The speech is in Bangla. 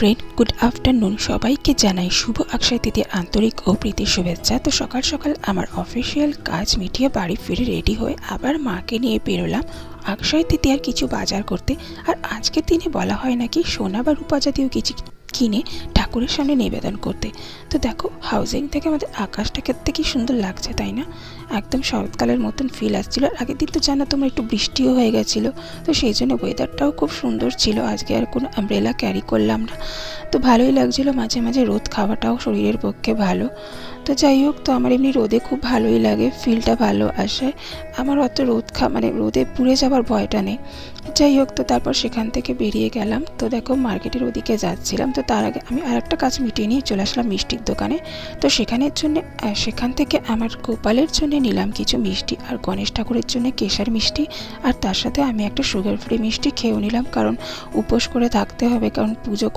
Friend, good afternoon. সবাইকে জানাই শুভ অক্ষয় তৃতীয়ার আন্তরিক ও প্রীতির শুভেচ্ছা। তো সকাল সকাল আমার অফিসিয়াল কাজ মিটিয়ে বাড়ি ফিরে রেডি হয়ে আবার মাকে নিয়ে বেরোলাম অক্ষয় তৃতীয়ার কিছু বাজার করতে। আর আজকের দিনে বলা হয় নাকি সোনা বা রূপা জাতীয় কিছু কিনে ঠাকুরের সামনে নিবেদন করতে। তো দেখো, হাউজিং থেকে আমাদের আকাশটা খেতে কি সুন্দর লাগছে, তাই না? একদম শরৎকালের মতন ফিল আসছিল। আর আগের দিন তো জানো তোমরা, একটু বৃষ্টিও হয়ে গেছিলো, তো সেই জন্য ওয়েদারটাও খুব সুন্দর ছিল। আজকে আর কোনো আমব্রেলা ক্যারি করলাম না, তো ভালোই লাগছিলো। মাঝে মাঝে রোদ খাওয়াটাও শরীরের পক্ষে ভালো। তো যাই হোক, তো আমার এমনি রোদে খুব ভালোই লাগে, ফিলটা ভালো আসে। আমার অত রোদ রোদে পুড়ে যাওয়ার ভয়টা নেই। যাই হোক, তো তারপর সেখান থেকে বেরিয়ে গেলাম। তো দেখো, মার্কেটের ওদিকে যাচ্ছিলাম, তো তার আগে আমি আর একটা কাজ মিটিয়ে নিয়ে চলে আসলাম মিষ্টির দোকানে। তো সেখান থেকে আমার গোপালের জন্য নিলাম কিছু মিষ্টি, আর গণেশ ঠাকুরের জন্য কেশর মিষ্টি, আর তার সাথে আমি একটা সুগার ফ্রি মিষ্টি খেয়েও নিলাম, কারণ উপোস করে থাকতে হবে, কারণ পুজো